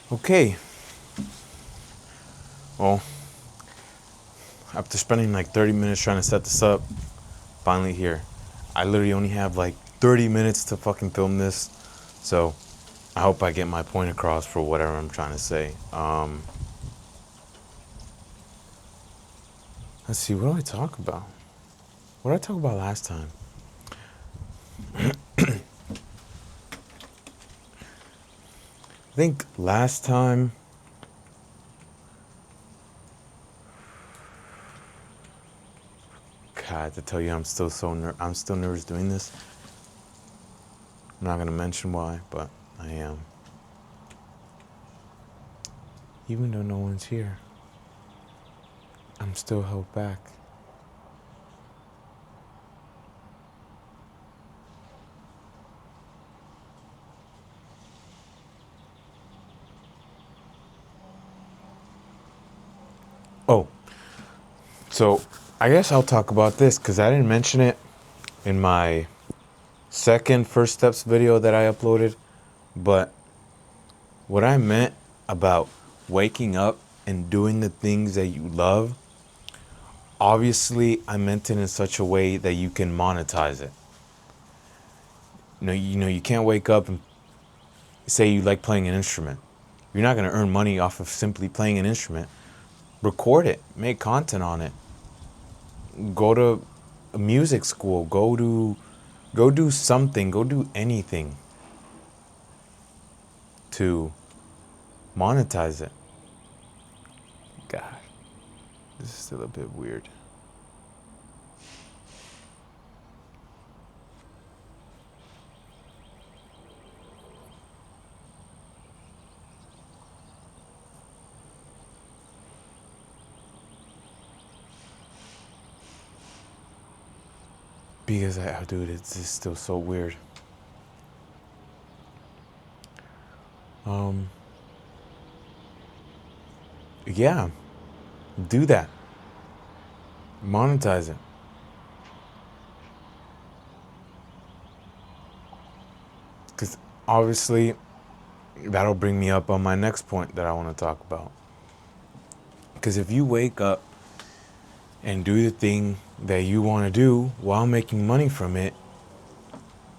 Okay. Well, after spending like 30 minutes trying to set this up, finally here. I literally only have like 30 minutes to fucking film this. So I hope I get my point across for whatever I'm trying to say. Let's see, what do I talk about? What did I talk about last time? I think last time, God, to tell you, I'm still nervous doing this. I'm not gonna mention why, but I am. Even though no one's here, I'm still held back. Oh, so I guess I'll talk about this because I didn't mention it in my second first steps video that I uploaded, but what I meant about waking up and doing the things that you love, obviously I meant it in such a way that you can monetize it. You can't wake up and say you like playing an instrument. You're not going to earn money off of simply playing an instrument. Record it, make content on it. Go to a music school, go do something, go do anything to monetize it. God, this is still a bit weird. Because dude, it's just still so weird. Um, yeah, do that. Monetize it. Because obviously, that'll bring me up on my next point that I want to talk about. Because if you wake up and do the thing that you want to do while making money from it,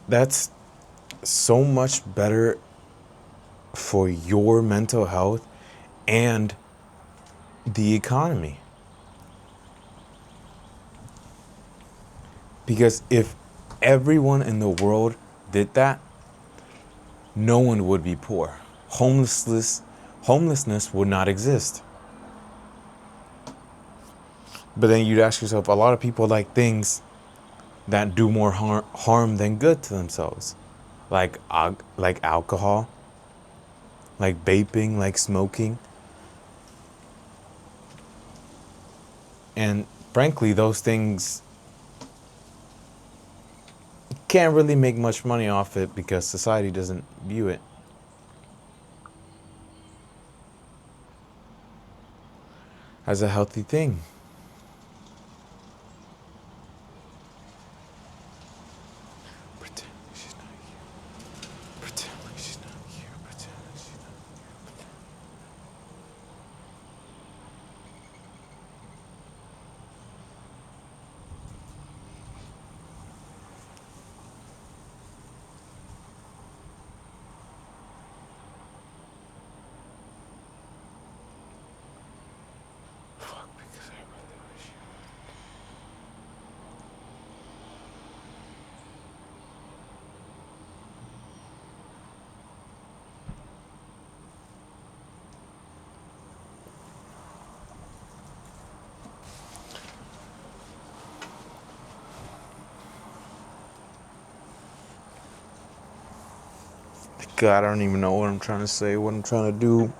that's so much better for your mental health and the economy. Because if everyone in the world did that, no one would be poor. Homelessness would not exist. But then you'd ask yourself, a lot of people like things that do more harm than good to themselves, like alcohol, like vaping, like smoking. And frankly, those things can't really make much money off it because society doesn't view it as a healthy thing. Pretend like she's not here. Pretend like she's not here. Pretend like she's not here. Fuck, because I really wish you. God, I don't even know what I'm trying to say, what I'm trying to do.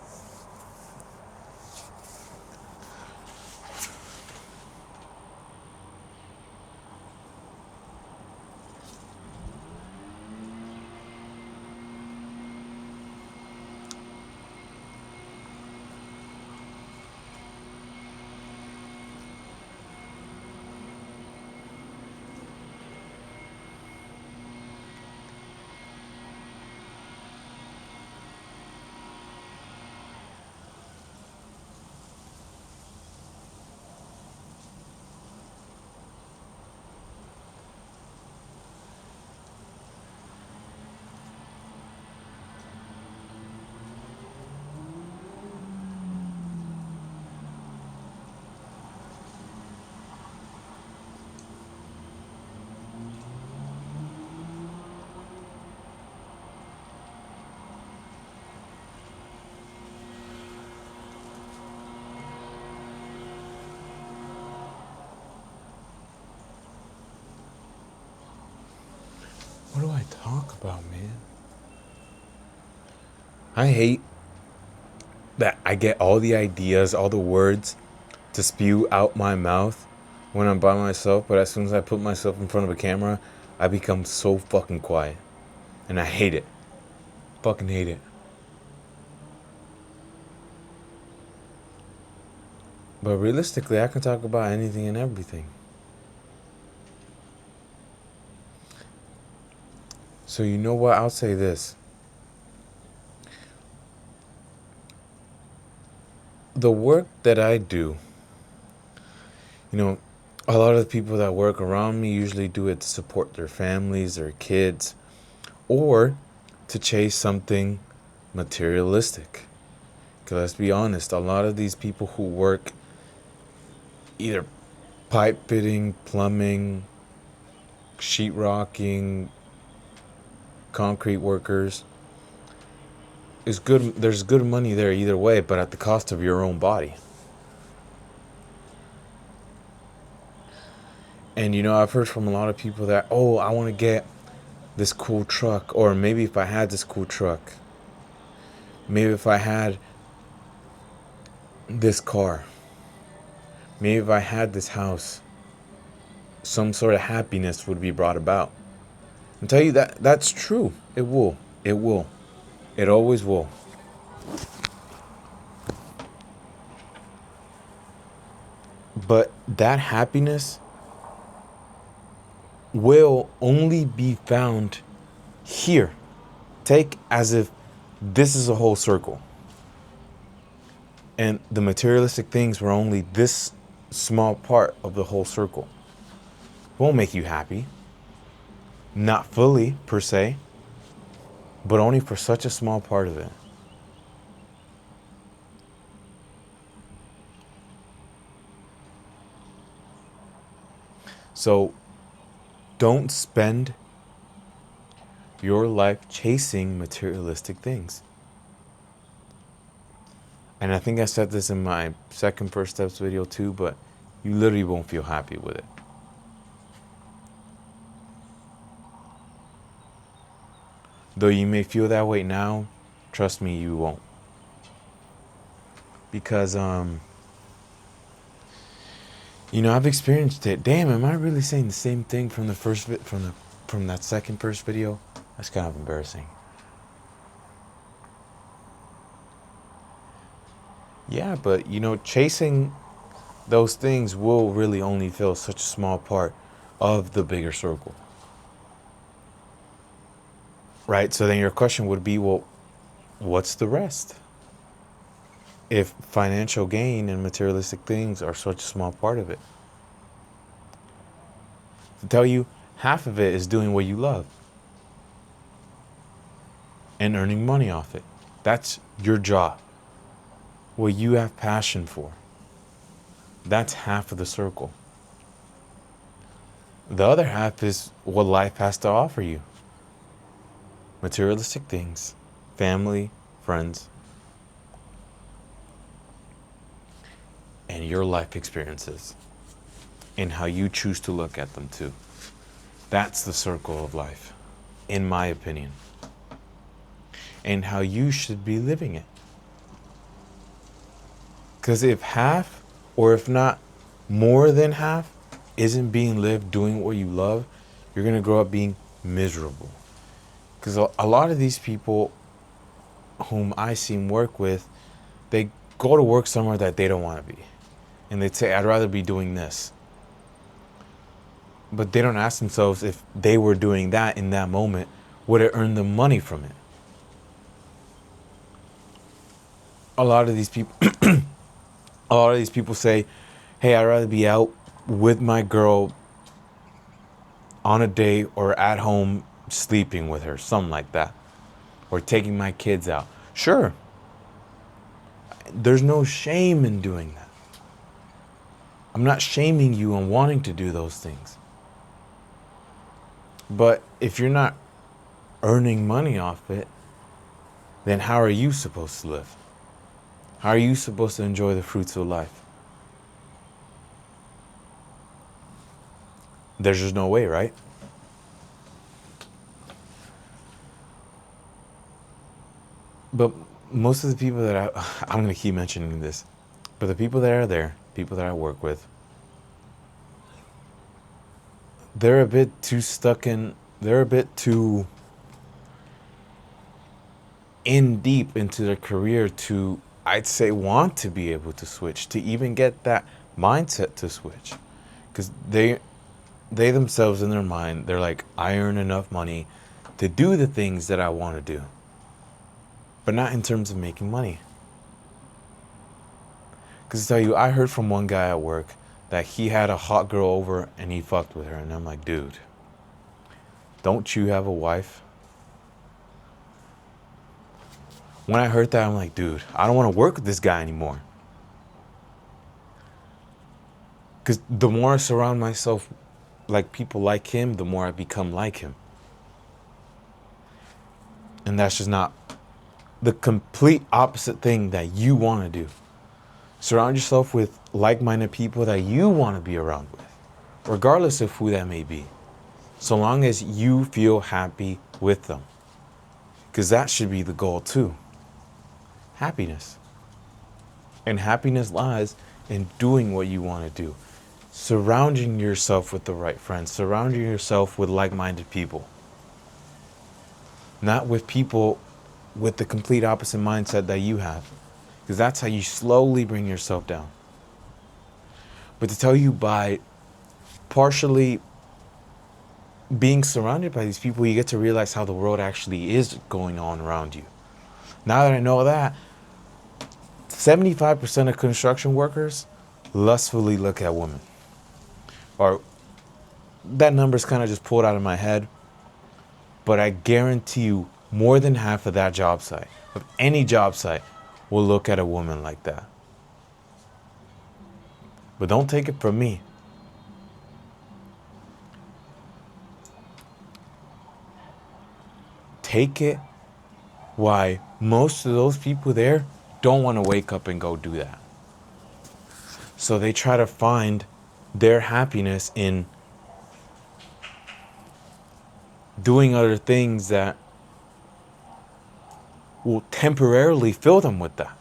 What do I talk about, man? I hate that I get all the ideas, all the words to spew out my mouth when I'm by myself, but as soon as I put myself in front of a camera, I become so fucking quiet. And I hate it. Fucking hate it. But realistically, I can talk about anything and everything. So you know what? I'll say this. The work that I do, a lot of the people that work around me usually do it to support their families, their kids, or to chase something materialistic. Because let's be honest, a lot of these people who work either pipe fitting, plumbing, sheetrocking, concrete workers, is good. There's good money there either way, but at the cost of your own body. And I've heard from a lot of people that, oh, I want to get this cool truck, or maybe if I had this cool truck, maybe if I had this car, maybe if I had this house, some sort of happiness would be brought about. And tell you that's true. It will. It will. It always will. But that happiness will only be found here. Take as if this is a whole circle. And the materialistic things were only this small part of the whole circle. It won't make you happy. Not fully, per se, but only for such a small part of it. So don't spend your life chasing materialistic things. And I think I said this in my second First Steps video too, but you literally won't feel happy with it. Though you may feel that way now, trust me, you won't. Because, I've experienced it. Damn, am I really saying the same thing from the from that second first video? That's kind of embarrassing. Yeah, but chasing those things will really only fill such a small part of the bigger circle. Right? So then your question would be, well, what's the rest? If financial gain and materialistic things are such a small part of it. To tell you, half of it is doing what you love and earning money off it. That's your job. What you have passion for. That's half of the circle. The other half is what life has to offer you. Materialistic things, family, friends, and your life experiences and how you choose to look at them too. That's the circle of life, in my opinion, and how you should be living it. Because if half, or if not more than half, isn't being lived doing what you love, you're going to grow up being miserable. Because a lot of these people whom I see work with, they go to work somewhere that they don't want to be. And they'd say, I'd rather be doing this. But they don't ask themselves if they were doing that in that moment, would it earn them money from it? A lot of these people say, hey, I'd rather be out with my girl on a date or at home sleeping with her, something like that. Or taking my kids out. Sure. There's no shame in doing that. I'm not shaming you on wanting to do those things. But if you're not earning money off it, then how are you supposed to live? How are you supposed to enjoy the fruits of life? There's just no way, right? But most of the people that I'm going to keep mentioning this, but the people that are there, people that I work with, they're a bit too they're a bit too in deep into their career to, I'd say, want to be able to switch, to even get that mindset to switch. Because they themselves in their mind, they're like, I earn enough money to do the things that I want to do, but not in terms of making money. Because I tell you, I heard from one guy at work that he had a hot girl over and he fucked with her. And I'm like, dude, don't you have a wife? When I heard that, I'm like, dude, I don't want to work with this guy anymore. Because the more I surround myself like people like him, the more I become like him. And that's just not the complete opposite thing that you want to do. Surround yourself with like-minded people that you want to be around with, regardless of who that may be, so long as you feel happy with them. Because that should be the goal too. Happiness. And happiness lies in doing what you want to do. Surrounding yourself with the right friends. Surrounding yourself with like-minded people. Not with people with the complete opposite mindset that you have. Because that's how you slowly bring yourself down. But to tell you, by partially being surrounded by these people, you get to realize how the world actually is going on around you. Now that I know that, 75% of construction workers lustfully look at women. Or that number's kind of just pulled out of my head. But I guarantee you, more than half of that job site, of any job site, will look at a woman like that. But don't take it from me. Take it why most of those people there don't want to wake up and go do that. So they try to find their happiness in doing other things that will temporarily fill them with that.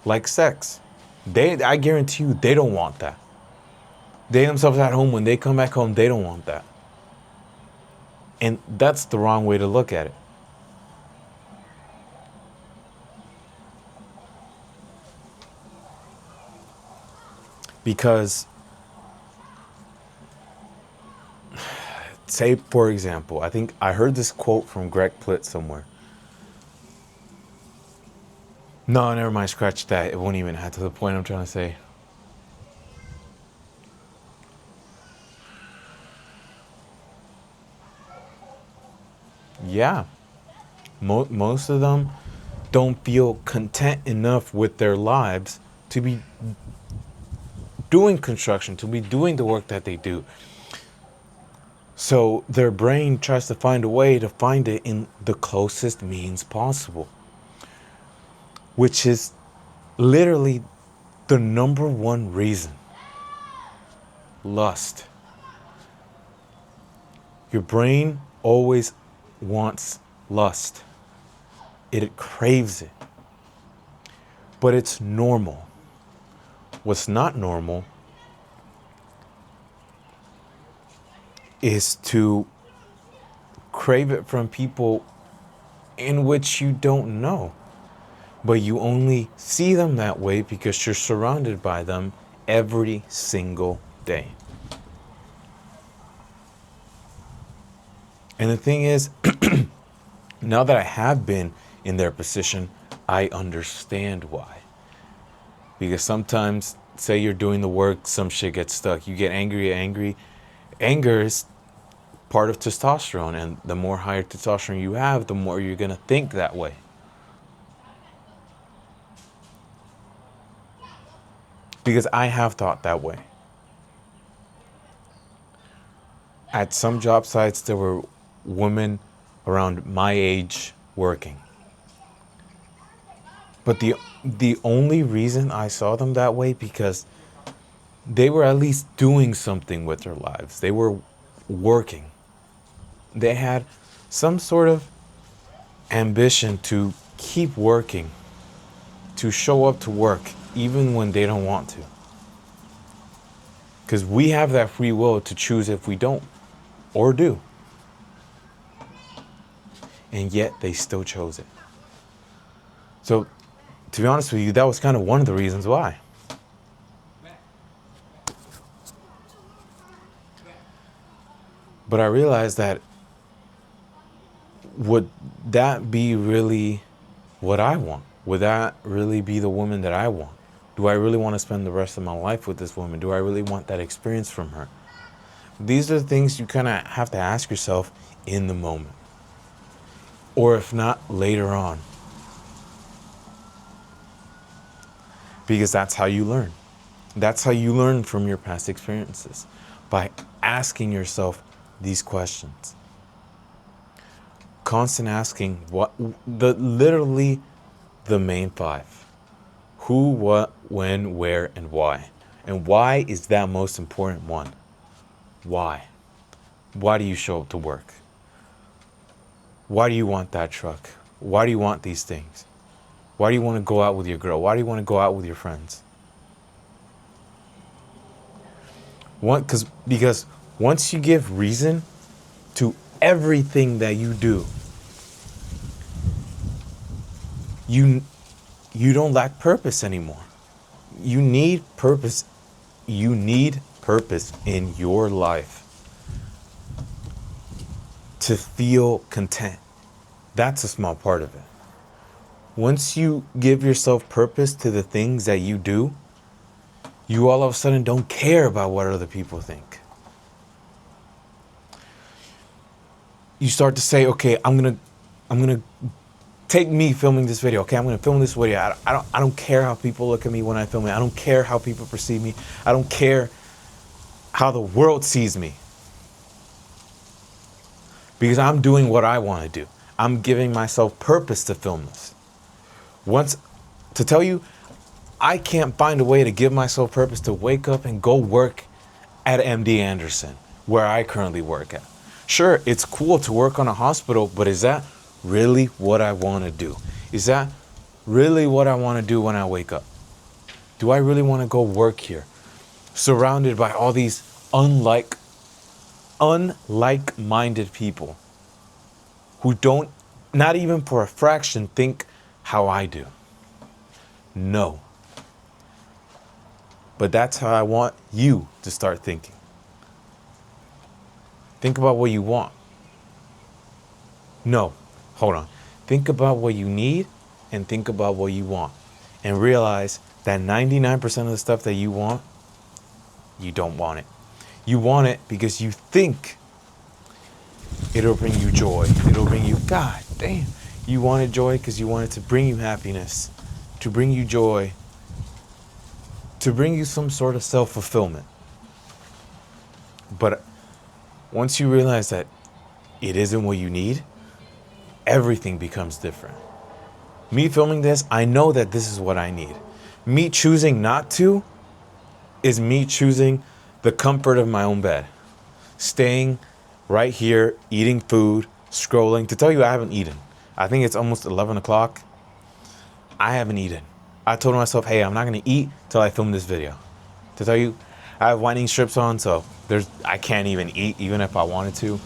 Like sex. I guarantee you, they don't want that. They themselves at home, when they come back home, they don't want that. And that's the wrong way to look at it. Because, say, for example, I think I heard this quote from Greg Plitt somewhere. No, never mind, scratch that. It won't even add to the point I'm trying to say. Yeah. Most of them don't feel content enough with their lives to be doing construction, to be doing the work that they do. So their brain tries to find a way to find it in the closest means possible, which is literally the number one reason. Lust. Your brain always wants lust. It craves it. But it's normal. What's not normal is to crave it from people in which you don't know. But you only see them that way because you're surrounded by them every single day. And the thing is, now that I have been in their position, I understand why. Because sometimes, say you're doing the work, some shit gets stuck. You get angry. Anger is part of testosterone. And the more higher testosterone you have, the more you're going to think that way. Because I have thought that way. At some job sites, there were women around my age working. But the only reason I saw them that way, because they were at least doing something with their lives. They were working. They had some sort of ambition to keep working, to show up to work even when they don't want to. Because we have that free will to choose if we don't or do. And yet they still chose it. So, to be honest with you, that was kind of one of the reasons why. But I realized that, would that be really what I want? Would that really be the woman that I want? Do I really want to spend the rest of my life with this woman? Do I really want that experience from her? These are the things you kind of have to ask yourself in the moment. Or if not, later on. Because that's how you learn. That's how you learn from your past experiences. By asking yourself these questions. Constant asking literally the main 5. Who, what, when, where, and why. And why is that most important one? Why? Why do you show up to work? Why do you want that truck? Why do you want these things? Why do you want to go out with your girl? Why do you want to go out with your friends? Because once you give reason to everything that you do, you don't lack purpose anymore. You need purpose. You need purpose in your life to feel content. That's a small part of it. Once you give yourself purpose to the things that you do, you all of a sudden don't care about what other people think. You start to say, okay, I'm gonna take me filming this video. Okay, I'm gonna film this video. I don't care how people look at me when I film it. I don't care how people perceive me. I don't care how the world sees me. Because I'm doing what I want to do. I'm giving myself purpose to film this. To tell you, I can't find a way to give myself purpose to wake up and go work at MD Anderson, where I currently work at. Sure, it's cool to work on a hospital, but is that really what I want to do? Is that really what I want to do when I wake up? Do I really want to go work here, surrounded by all these unlike-minded people who don't, not even for a fraction, think how I do? No. But that's how I want you to start thinking. Think about what you want. No, hold on. Think about what you need and think about what you want. And realize that 99% of the stuff that you want, you don't want it. You want it because you think it'll bring you joy. It'll bring you, God damn. You wanted joy because you want it to bring you happiness, to bring you joy, to bring you some sort of self-fulfillment. But once you realize that it isn't what you need, everything becomes different. Me filming this, I know that this is what I need. Me choosing not to is me choosing the comfort of my own bed. Staying right here, eating food, scrolling. To tell you, I haven't eaten. I think it's almost 11 o'clock. I haven't eaten. I told myself, hey, I'm not going to eat till I film this video. To tell you, I have whitening strips on, so I can't even eat, even if I wanted to.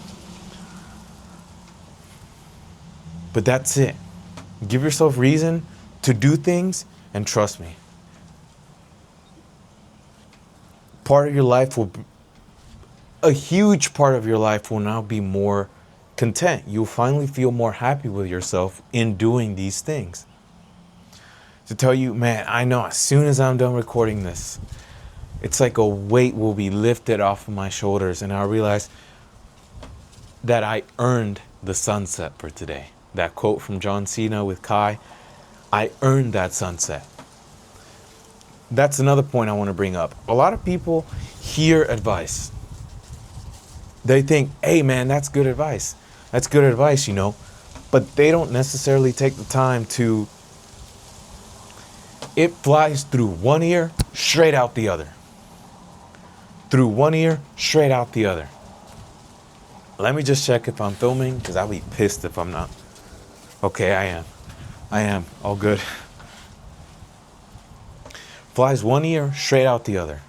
But that's it. Give yourself reason to do things, and trust me. A huge part of your life will now be more content. You'll finally feel more happy with yourself in doing these things. To tell you, man, I know as soon as I'm done recording this, it's like a weight will be lifted off of my shoulders, and I'll realize that I earned the sunset for today. That quote from John Cena with Kai, I earned that sunset. That's another point I want to bring up. A lot of people hear advice. They think, hey man, that's good advice. That's good advice, you know. But they don't necessarily take the time to, it flies through one ear, straight out the other. Through one ear, straight out the other. Let me just check if I'm filming, because I'll be pissed if I'm not. Okay, I am. I am. All good. Flies one ear, straight out the other.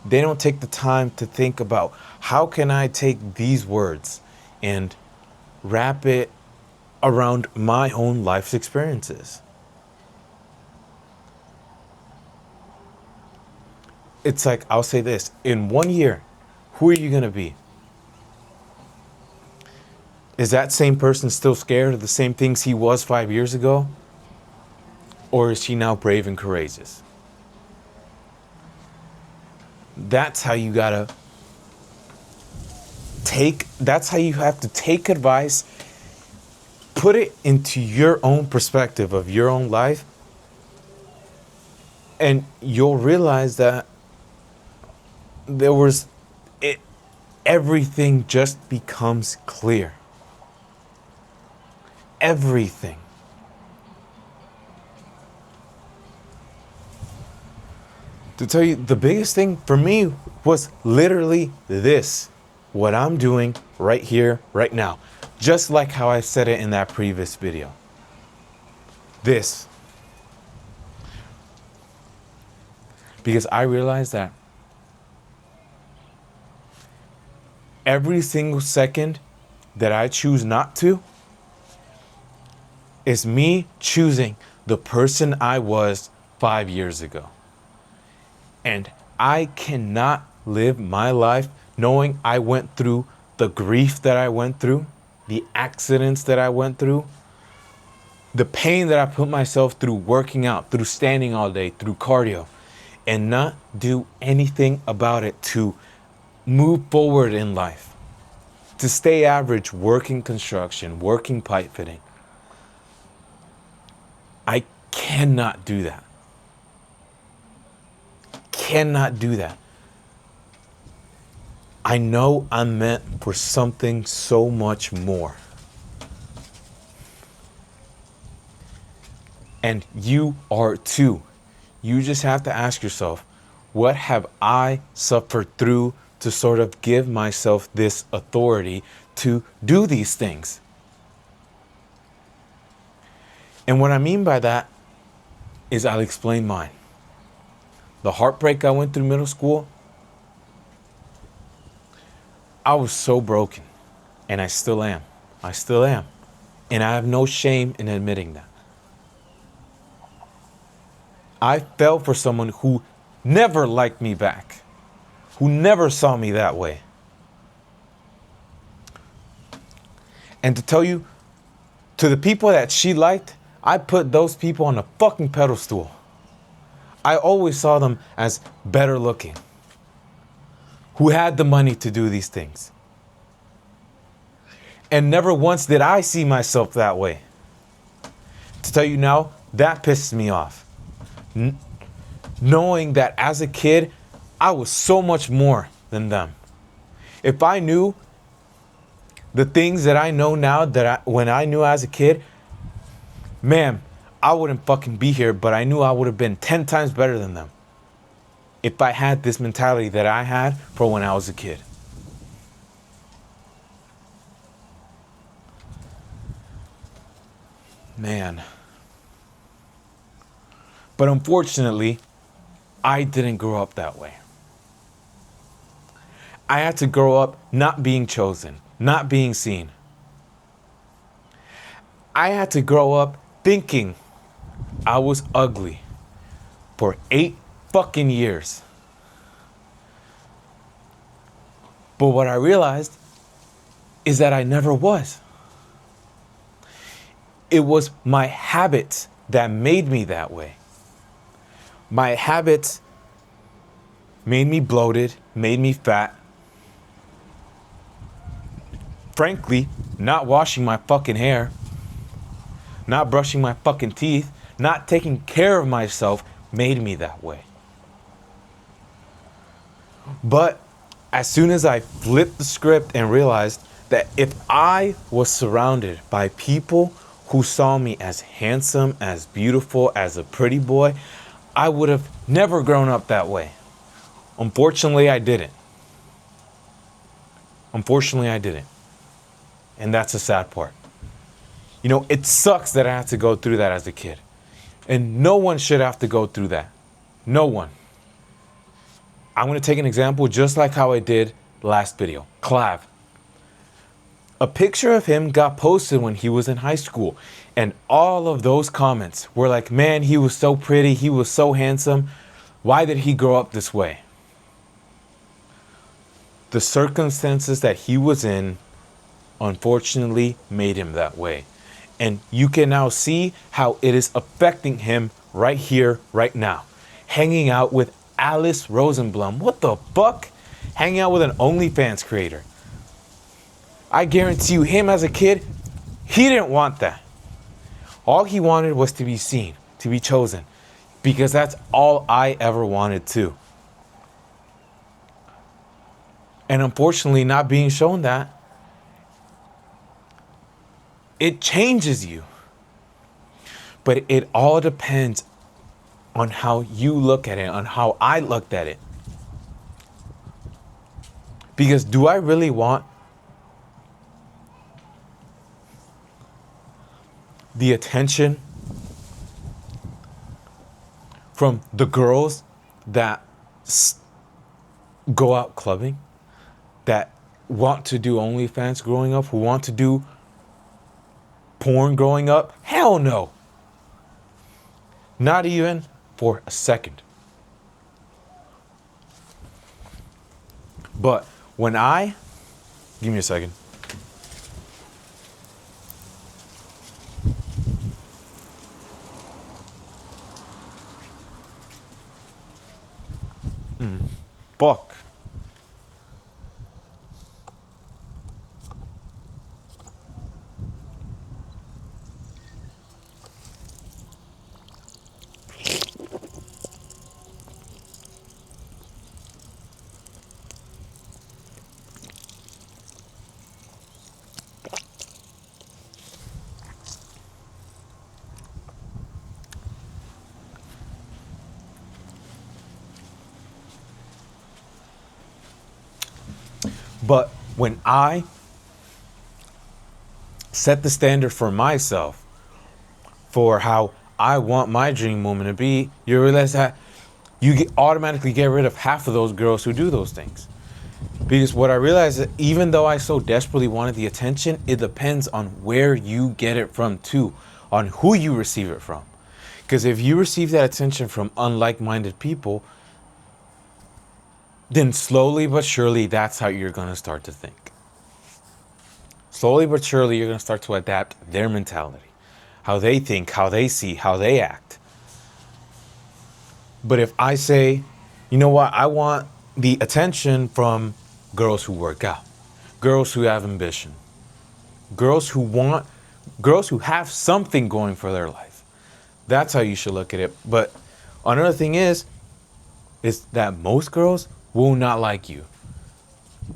They don't take the time to think about how can I take these words and wrap it around my own life's experiences. It's like, I'll say this, in 1 year, who are you going to be? Is that same person still scared of the same things he was 5 years ago? Or is she now brave and courageous? That's how you gotta that's how you have to take advice, put it into your own perspective of your own life, and you'll realize that there was it, everything just becomes clear. Everything. To tell you, the biggest thing for me was literally this. What I'm doing right here, right now. Just like how I said it in that previous video. This. Because I realized that every single second that I choose not to is me choosing the person I was 5 years ago. And I cannot live my life knowing I went through the grief that I went through, the accidents that I went through, the pain that I put myself through working out, through standing all day, through cardio, and not do anything about it to move forward in life, to stay average, working construction, working pipe fitting. I cannot do that. Cannot do that. I know I'm meant for something so much more. And you are too. You just have to ask yourself, what have I suffered through to sort of give myself this authority to do these things? And what I mean by that is I'll explain mine. The heartbreak I went through middle school, I was so broken, and I still am. I still am. And I have no shame in admitting that. I fell for someone who never liked me back, who never saw me that way. And to tell you, to the people that she liked, I put those people on a fucking pedestal. I always saw them as better looking, who had the money to do these things. And never once did I see myself that way. To tell you now, that pisses me off. Knowing that as a kid, I was so much more than them. If I knew the things that I know now when I knew as a kid, man, I wouldn't fucking be here, but I knew I would have been 10 times better than them if I had this mentality that I had for when I was a kid. Man. But unfortunately, I didn't grow up that way. I had to grow up not being chosen, not being seen. I had to grow up thinking I was ugly for 8 fucking years. But what I realized is that I never was. It was my habits that made me that way. My habits made me bloated, made me fat. Frankly, not washing my fucking hair, not brushing my fucking teeth, not taking care of myself made me that way. But as soon as I flipped the script and realized that if I was surrounded by people who saw me as handsome, as beautiful, as a pretty boy, I would have never grown up that way. Unfortunately, I didn't. Unfortunately, I didn't. And that's the sad part. You know, it sucks that I had to go through that as a kid. And no one should have to go through that. No one. I'm going to take an example just like how I did last video. Clav. A picture of him got posted when he was in high school. And all of those comments were like, man, he was so pretty. He was so handsome. Why did he grow up this way? The circumstances that he was in, unfortunately, made him that way. And you can now see how it is affecting him right here, right now. Hanging out with Alice Rosenblum. What the fuck? Hanging out with an OnlyFans creator. I guarantee you, him as a kid, he didn't want that. All he wanted was to be seen, to be chosen. Because that's all I ever wanted too. And unfortunately, not being shown that, it changes you. But it all depends on how you look at it, on how I looked at it. Because do I really want the attention from the girls that go out clubbing, that want to do OnlyFans growing up, who want to do porn growing up? Hell no. Not even for a second. But when give me a second. Fuck. But when I set the standard for myself, for how I want my dream woman to be, you realize that automatically get rid of half of those girls who do those things. Because what I realized is that even though I so desperately wanted the attention, it depends on where you get it from too, on who you receive it from. Because if you receive that attention from unlike-minded people, then slowly but surely, that's how you're going to start to think. Slowly but surely, you're going to start to adapt their mentality, how they think, how they see, how they act. But if I say, you know what, I want the attention from girls who work out, girls who have ambition, girls who have something going for their life. That's how you should look at it. But another thing is that most girls will not like you.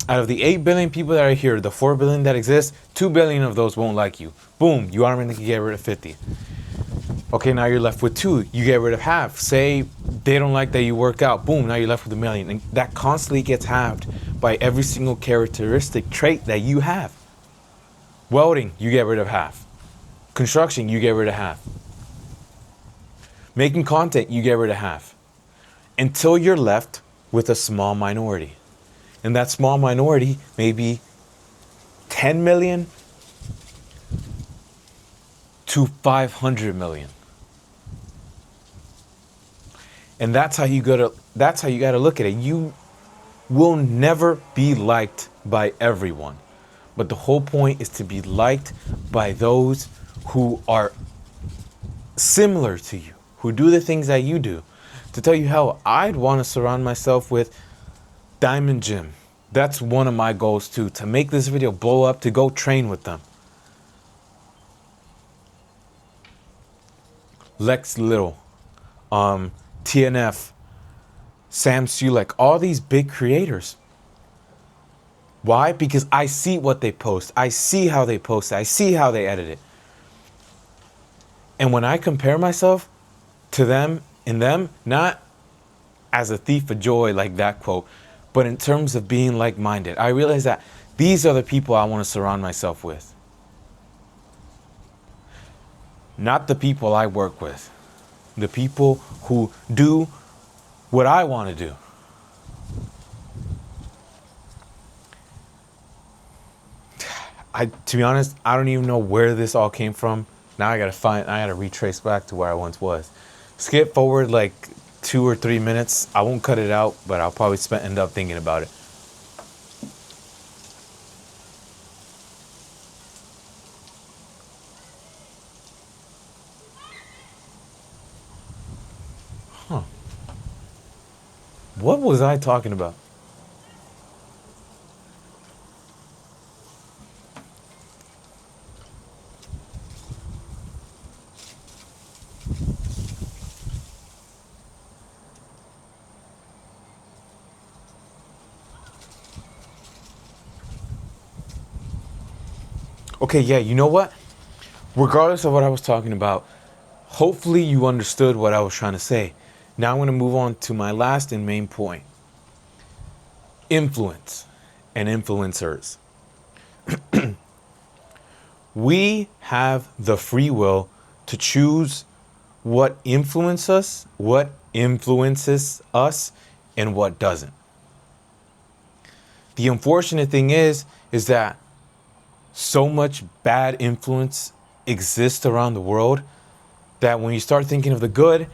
Out of the 8 billion people that are here, the 4 billion that exist, 2 billion of those won't like you. Boom, you automatically get rid of 50. Okay, now you're left with 2. You get rid of half. Say they don't like that you work out. Boom, now you're left with 1 million. And that constantly gets halved by every single characteristic trait that you have. Welding, you get rid of half. Construction, you get rid of half. Making content, you get rid of half. Until you're left with a small minority. And that small minority may be 10 million to 500 million. And that's how you got to look at it. You will never be liked by everyone. But the whole point is to be liked by those who are similar to you, who do the things that you do. To tell you how I'd want to surround myself with Diamond Gym. That's one of my goals too, to make this video blow up, to go train with them. Lex Little, TNF, Sam Sulek, all these big creators. Why? Because I see what they post. I see how they post it. I see how they edit it. And when I compare myself to them, not as a thief of joy like that quote, but in terms of being like-minded, I realize that these are the people I want to surround myself with. not the people I work with, the people who do what I want to do. To be honest, I don't even know where this all came from. Now I gotta retrace back to where I once was. Skip forward like 2 or 3 minutes. I won't cut it out, but I'll probably end up thinking about it. What was I talking about? Okay, yeah, you know what? Regardless of what I was talking about, hopefully you understood what I was trying to say. Now I'm going to move on to my last and main point. Influence and influencers. We have the free will to choose what influences us, and what doesn't. The unfortunate thing is that so much bad influence exists around the world that when you start thinking of the good,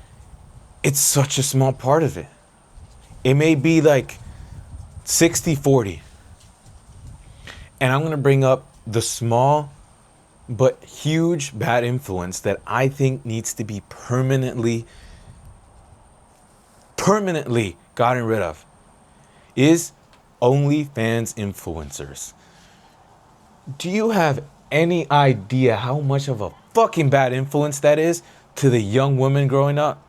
it's such a small part of it. It may be like 60-40. And I'm going to bring up the small but huge bad influence that I think needs to be permanently gotten rid of is OnlyFans influencers. Do you have any idea how much of a fucking bad influence that is to the young women growing up?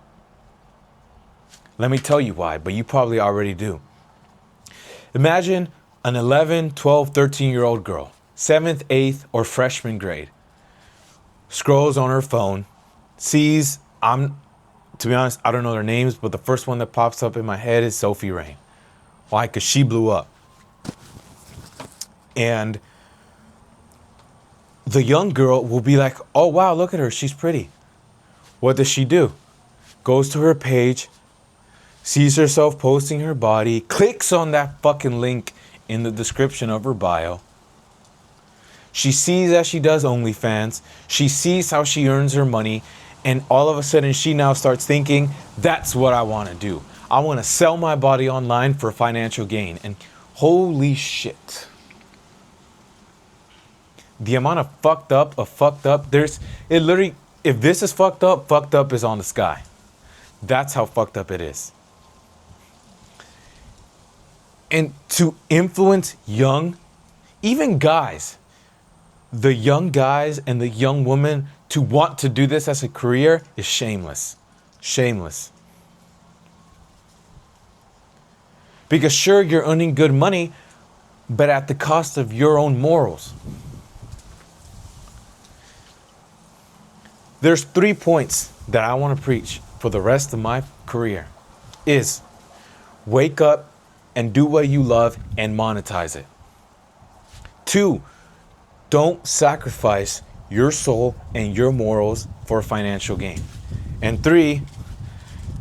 Let me tell you why, but you probably already do. Imagine an 11, 12, 13-year-old girl, 7th, 8th, or freshman grade, scrolls on her phone, sees, to be honest, I don't know their names, but the first one that pops up in my head is Sophie Rain. Why? Because she blew up. And the young girl will be like, oh, wow, look at her. She's pretty. What does she do? Goes to her page, sees herself posting her body, clicks on that fucking link in the description of her bio. She sees that she does OnlyFans. She sees how she earns her money. And all of a sudden, she now starts thinking, that's what I want to do. I want to sell my body online for financial gain. And holy shit. The amount of fucked up, it literally, if this is fucked up is on the sky. That's how fucked up it is. And to influence even guys, the young guys and the young women to want to do this as a career is shameless. Shameless. Because sure, you're earning good money, but at the cost of your own morals. There's 3 points that I want to preach for the rest of my career. Is wake up and do what you love and monetize it. 2, don't sacrifice your soul and your morals for financial gain. And 3,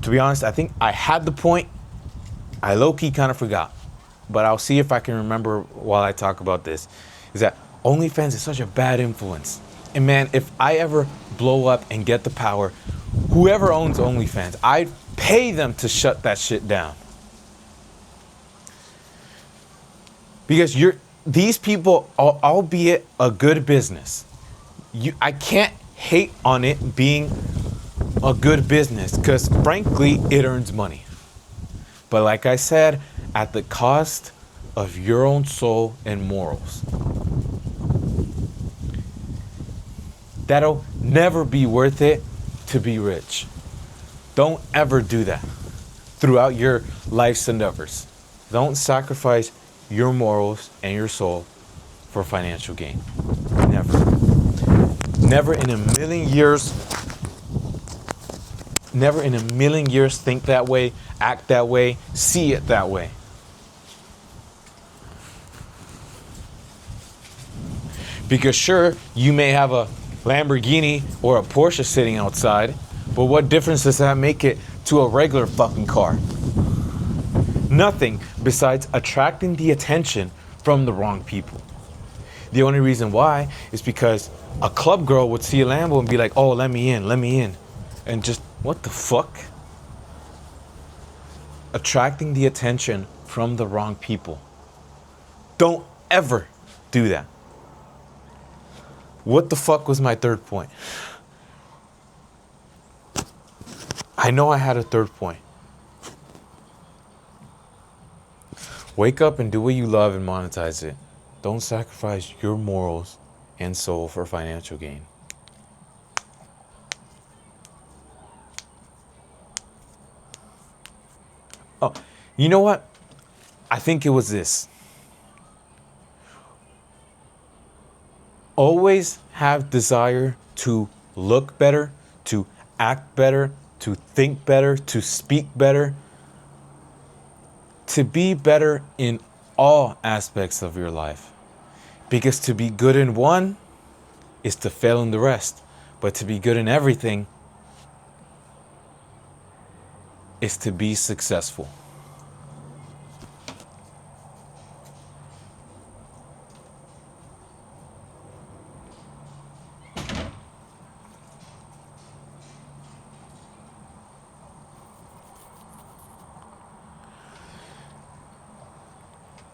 to be honest, I think I had the point. I low-key kind of forgot. But I'll see if I can remember while I talk about this. Is that OnlyFans is such a bad influence. And man, if I ever blow up and get the power, whoever owns OnlyFans, I'd pay them to shut that shit down. Because these people, albeit a good business, I can't hate on it being a good business because frankly, it earns money. But like I said, at the cost of your own soul and morals. That'll never be worth it to be rich. Don't ever do that throughout your life's endeavors. Don't sacrifice your morals and your soul for financial gain. Never. Never in a million years. Never in a million years think that way, act that way, see it that way. Because sure, you may have a Lamborghini or a Porsche sitting outside, but what difference does that make it to a regular fucking car? Nothing besides attracting the attention from the wrong people. The only reason why is because a club girl would see a Lambo and be like, oh, let me in. And just, what the fuck? Attracting the attention from the wrong people. Don't ever do that. What the fuck was my third point? I know I had a third point. Wake up and do what you love and monetize it. Don't sacrifice your morals and soul for financial gain. Oh, you know what? I think it was this. Always have desire to look better, to act better, to think better, to speak better, to be better in all aspects of your life. Because to be good in one is to fail in the rest. But to be good in everything is to be successful.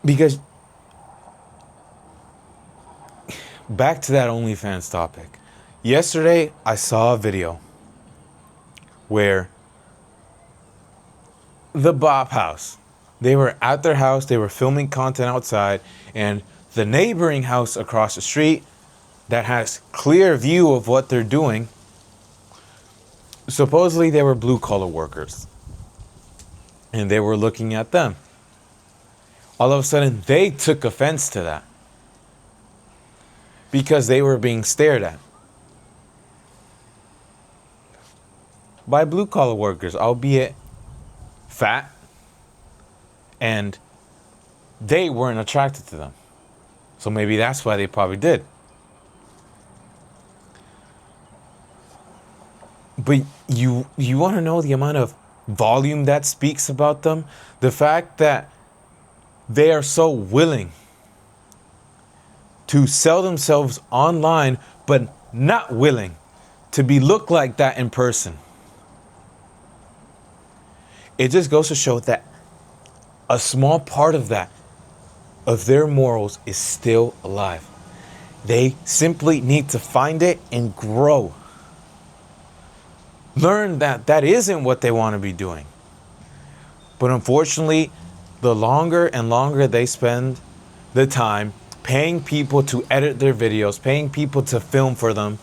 Because back to that OnlyFans topic. Yesterday, I saw a video where the Bop House, they were at their house, they were filming content outside, and the neighboring house across the street that has clear view of what they're doing, supposedly they were blue-collar workers. And they were looking at them. All of a sudden, they took offense to that because they were being stared at by blue-collar workers, albeit fat, and they weren't attracted to them. So maybe that's why they probably did. But you want to know the amount of volume that speaks about them? The fact that they are so willing to sell themselves online, but not willing to be look like that in person. It just goes to show that a small part of that, of their morals, is still alive. They simply need to find it and grow. Learn that that isn't what they want to be doing. But unfortunately, the longer and longer they spend the time paying people to edit their videos, paying people to film for them,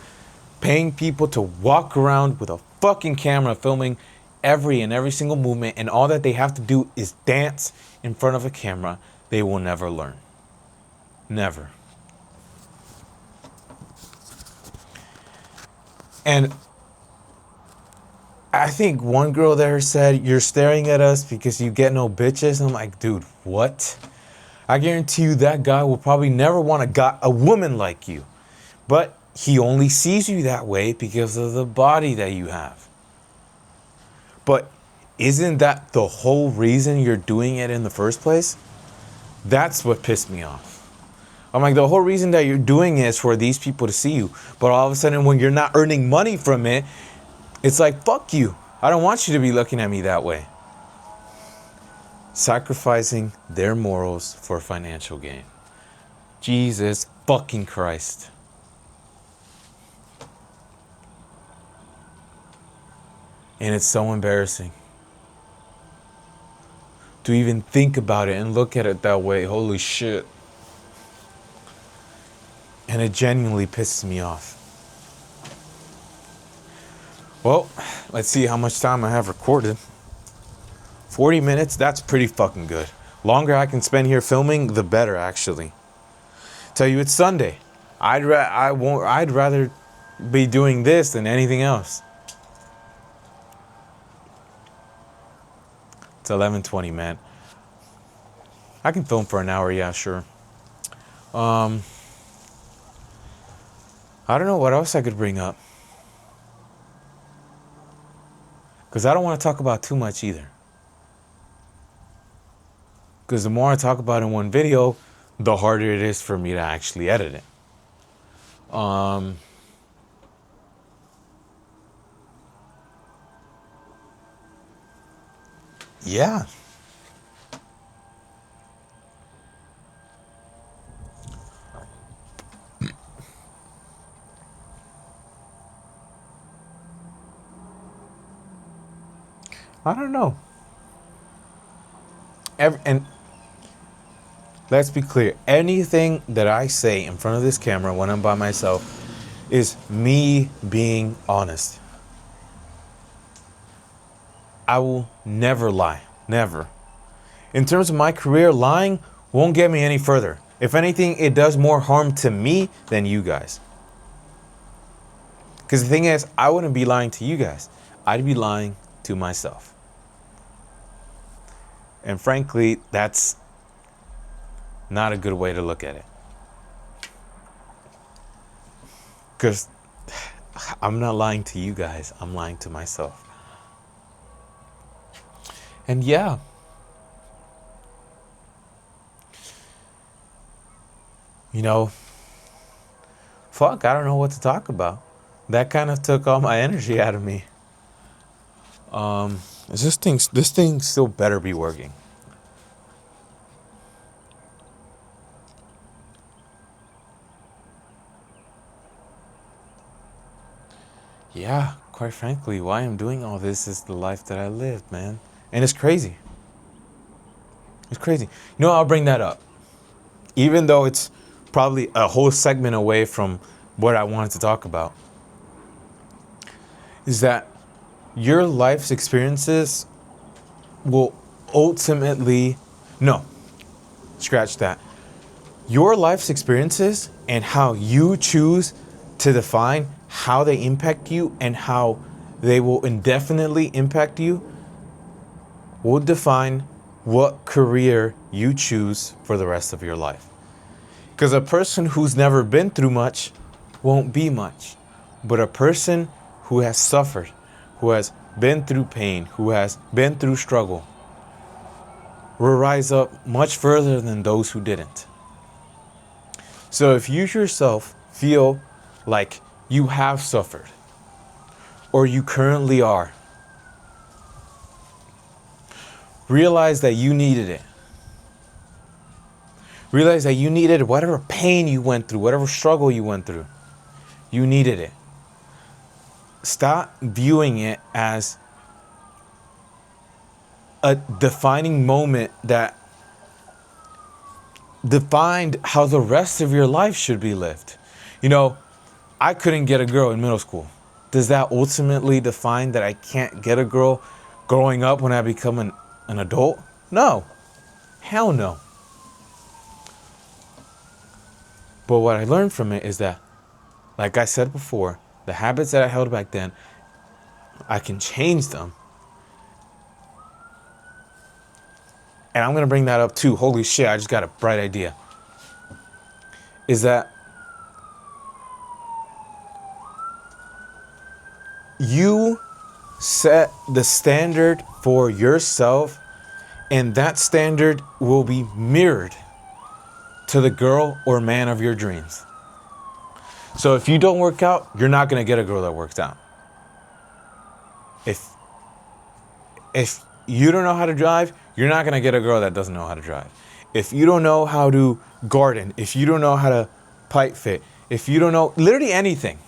paying people to walk around with a fucking camera filming every single movement, and all that they have to do is dance in front of a camera, they will never learn. Never. And I think one girl there said, "You're staring at us because you get no bitches." I'm like, dude, what? I guarantee you that guy will probably never want a woman like you. But he only sees you that way because of the body that you have. But isn't that the whole reason you're doing it in the first place? That's what pissed me off. I'm like, the whole reason that you're doing it is for these people to see you. But all of a sudden, when you're not earning money from it, it's like, fuck you. I don't want you to be looking at me that way. Sacrificing their morals for financial gain. Jesus fucking Christ. And it's so embarrassing to even think about it and look at it that way. Holy shit. And it genuinely pisses me off. Well, let's see how much time I have recorded. 40 minutes, that's pretty fucking good. Longer I can spend here filming, the better, actually. Tell you, it's Sunday. I'd rather be doing this than anything else. It's 11:20, man. I can film for an hour, yeah, sure. I I don't know what else I could bring up. Because I don't want to talk about too much either. Because the more I talk about in one video, the harder it is for me to actually edit it. Yeah. I don't know. And let's be clear. Anything that I say in front of this camera when I'm by myself is me being honest. I will never lie. Never. In terms of my career, lying won't get me any further. If anything, it does more harm to me than you guys. Because the thing is, I wouldn't be lying to you guys. I'd be lying to myself. And frankly, that's not a good way to look at it. Because I'm not lying to you guys. I'm lying to myself. And yeah. You know, fuck, I don't know what to talk about. That kind of took all my energy out of me. This thing still better be working. Yeah, quite frankly, why I'm doing all this is the life that I lived, man. And it's crazy. It's crazy. You know, I'll bring that up. Even though it's probably a whole segment away from what I wanted to talk about. Is that your life's experiences will ultimately... No, scratch that. Your life's experiences and how you choose to define how they impact you and how they will indefinitely impact you will define what career you choose for the rest of your life. Because a person who's never been through much won't be much. But a person who has suffered, who has been through pain, who has been through struggle, will rise up much further than those who didn't. So if you yourself feel like you have suffered, or you currently are, realize that you needed it. Realize that you needed whatever pain you went through, whatever struggle you went through. You needed it. Stop viewing it as a defining moment that defined how the rest of your life should be lived. You know, I couldn't get a girl in middle school. Does that ultimately define that I can't get a girl growing up when I become an adult? No. Hell no. But what I learned from it is that, like I said before, the habits that I held back then, I can change them. And I'm going to bring that up too. Holy shit, I just got a bright idea. Is that you set the standard for yourself, and that standard will be mirrored to the girl or man of your dreams. So if you don't work out, you're not going to get a girl that works out. If you don't know how to drive, you're not going to get a girl that doesn't know how to drive. If you don't know how to garden, if you don't know how to pipe fit, if you don't know literally anything,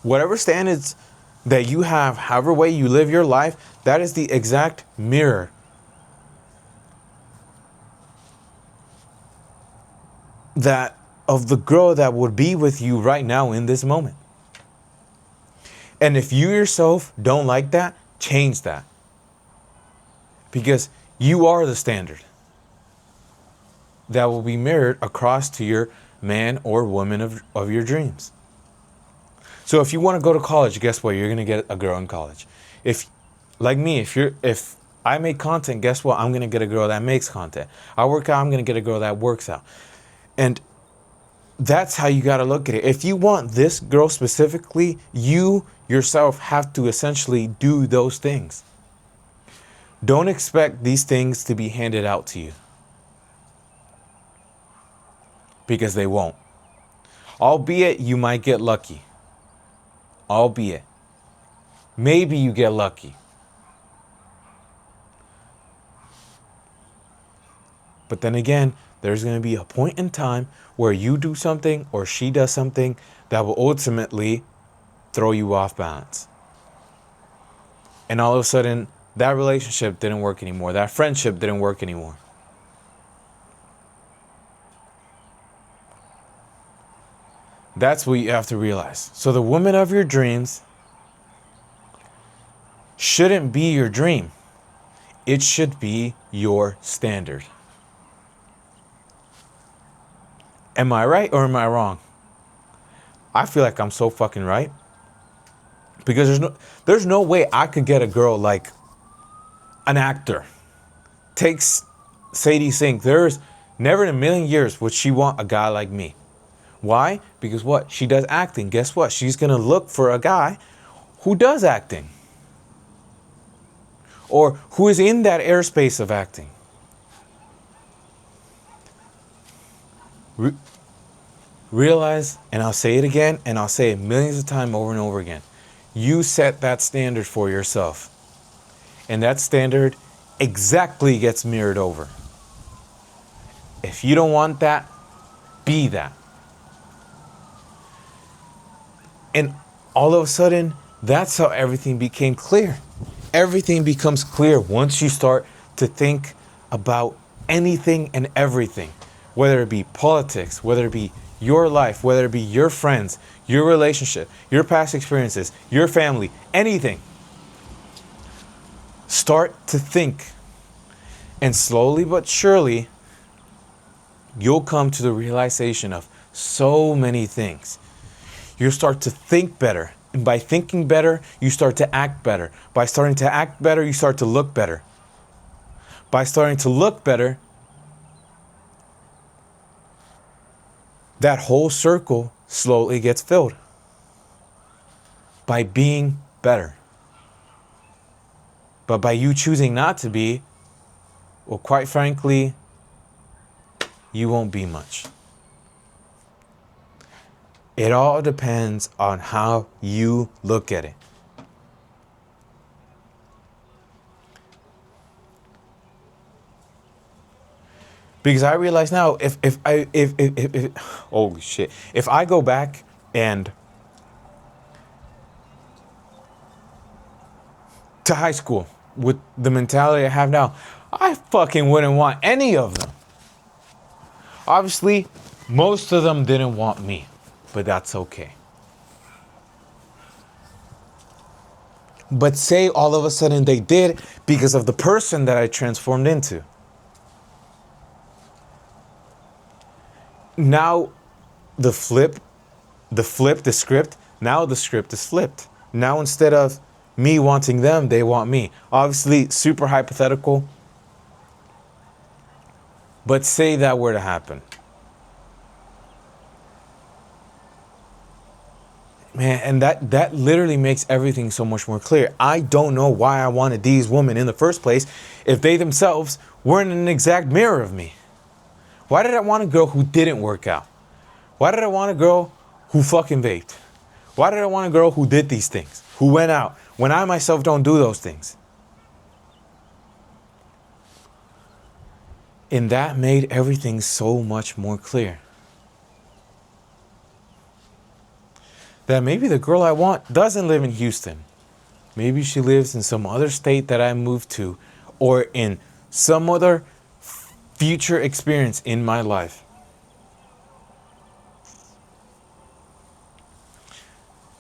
whatever standards that you have, however way you live your life, that is the exact mirror that of the girl that would be with you right now in this moment. And if you yourself don't like that, change that. Because you are the standard that will be mirrored across to your man or woman of your dreams. So if you want to go to college, guess what? You're going to get a girl in college. If, like me, if I make content, guess what? I'm going to get a girl that makes content. I work out, I'm going to get a girl that works out. And that's how you got to look at it. If you want this girl specifically, you yourself have to essentially do those things. Don't expect these things to be handed out to you, because they won't. Albeit you might get lucky. Albeit. Maybe you get lucky. But then again, there's going to be a point in time where you do something or she does something that will ultimately throw you off balance. And all of a sudden, that relationship didn't work anymore. That friendship didn't work anymore. That's what you have to realize. So the woman of your dreams shouldn't be your dream. It should be your standard. Am I right or am I wrong? I feel like I'm so fucking right. Because there's no way I could get a girl like an actor. Takes Sadie Sink. There's never in a million years would she want a guy like me. Why? Because what? She does acting. Guess what? She's going to look for a guy who does acting. Or who is in that airspace of acting. Realize, and I'll say it again, and I'll say it millions of times over and over again. You set that standard for yourself. And that standard exactly gets mirrored over. If you don't want that, be that. And all of a sudden, that's how everything became clear. Everything becomes clear once you start to think about anything and everything. Whether it be politics, whether it be your life, whether it be your friends, your relationship, your past experiences, your family, anything. Start to think. And slowly but surely, you'll come to the realization of so many things. You'll start to think better. And by thinking better, you start to act better. By starting to act better, you start to look better. By starting to look better, that whole circle slowly gets filled. By being better. But by you choosing not to be, well, quite frankly, you won't be much. It all depends on how you look at it. Because I realize now, if holy shit, if I go back and to high school with the mentality I have now, I fucking wouldn't want any of them. Obviously, most of them didn't want me. But that's okay. But say all of a sudden they did because of the person that I transformed into. Now the script, now the script is flipped. Now instead of me wanting them, they want me. Obviously, super hypothetical. But say that were to happen. Man, and that literally makes everything so much more clear. I don't know why I wanted these women in the first place if they themselves weren't an exact mirror of me. Why did I want a girl who didn't work out? Why did I want a girl who fucking vaped? Why did I want a girl who did these things, who went out, when I myself don't do those things? And that made everything so much more clear. That maybe the girl I want doesn't live in Houston. Maybe she lives in some other state that I moved to, or in some other future experience in my life.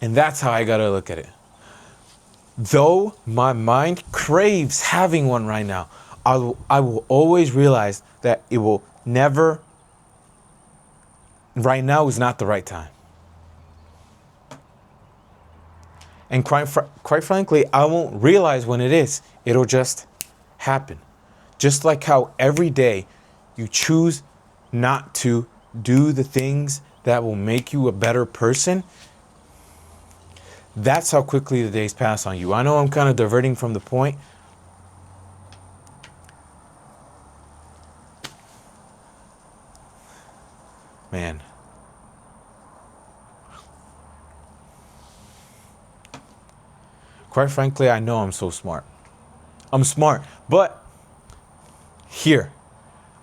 And that's how I gotta look at it. Though my mind craves having one right now, I will always realize that it will never, right now is not the right time. And quite frankly, I won't realize when it is. It'll just happen. Just like how every day you choose not to do the things that will make you a better person, that's how quickly the days pass on you. I know I'm kind of diverting from the point. Man. Quite frankly, I know I'm so smart. I'm smart, but here,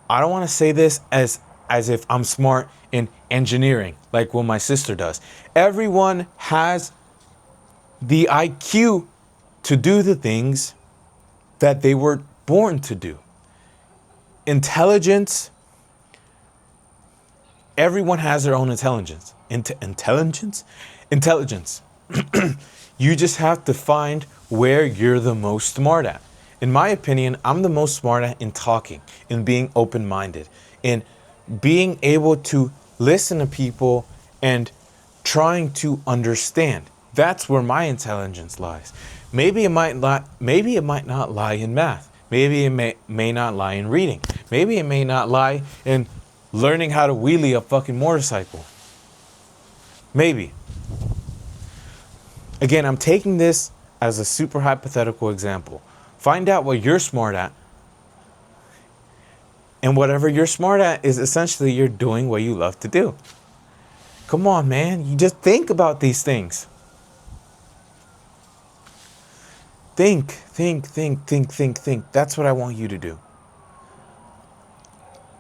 I don't want to say this as if I'm smart in engineering, like what my sister does. Everyone has the IQ to do the things that they were born to do. Intelligence, everyone has their own intelligence. Intelligence? Intelligence. You just have to find where you're the most smart at. In my opinion, I'm the most smart at in talking, in being open-minded, in being able to listen to people and trying to understand. That's where my intelligence lies. Maybe it might not lie in math. Maybe it may not lie in reading. Maybe it may not lie in learning how to wheelie a fucking motorcycle. Maybe. Again, I'm taking this as a super hypothetical example. Find out what you're smart at. And whatever you're smart at is essentially you're doing what you love to do. Come on, man. You just think about these things. Think. That's what I want you to do.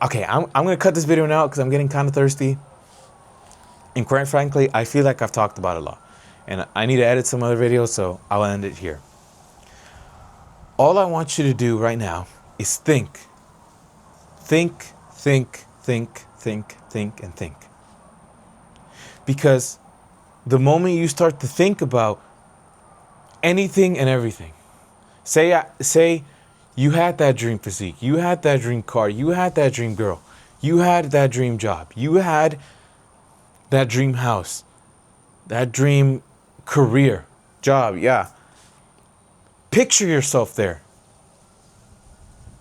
Okay, I'm going to cut this video now because I'm getting kind of thirsty. And quite frankly, I feel like I've talked about it a lot. And I need to edit some other videos, so I'll end it here. All I want you to do right now is think. Think. Because the moment you start to think about anything and everything, say you had that dream physique, you had that dream car, you had that dream girl, you had that dream job, you had that dream house, that dream career, job, yeah. Picture yourself there.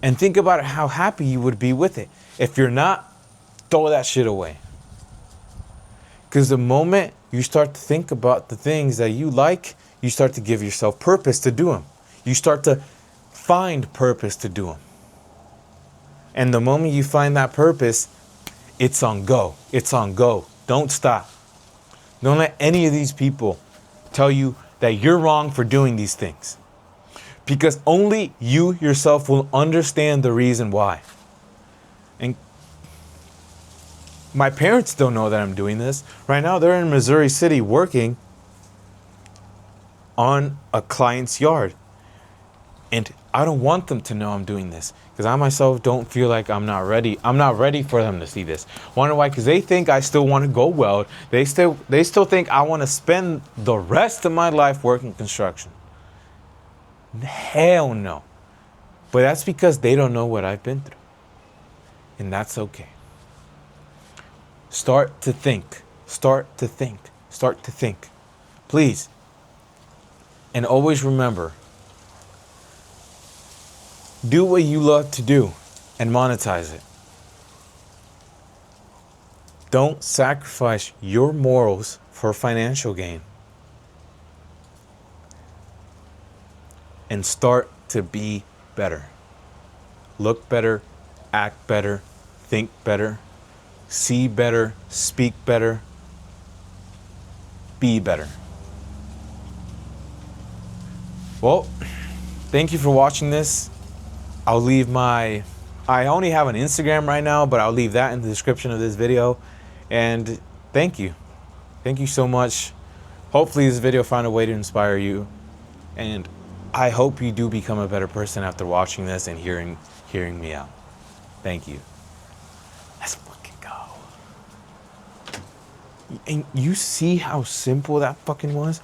And think about how happy you would be with it. If you're not, throw that shit away. Because the moment you start to think about the things that you like, you start to give yourself purpose to do them. You start to find purpose to do them. And the moment you find that purpose, it's on go. It's on go. Don't stop. Don't let any of these people tell you that you're wrong for doing these things. Because only you yourself will understand the reason why. And my parents don't know that I'm doing this. Right now, they're in Missouri City working on a client's yard. And I don't want them to know I'm doing this. Because I myself don't feel like I'm not ready. I'm not ready for them to see this. Wonder why? Because they think I still want to go weld. They still think I want to spend the rest of my life working construction. Hell no. But that's because they don't know what I've been through. And that's okay. Start to think. Start to think. Start to think. Please. And always remember, do what you love to do and monetize it. Don't sacrifice your morals for financial gain. And start to be better. Look better, act better, think better, see better, speak better, be better. Well, thank you for watching this. I'll leave I only have an Instagram right now, but I'll leave that in the description of this video. And thank you. Thank you so much. Hopefully this video found a way to inspire you. And I hope you do become a better person after watching this and hearing me out. Thank you. Let's fucking go. And you see how simple that fucking was?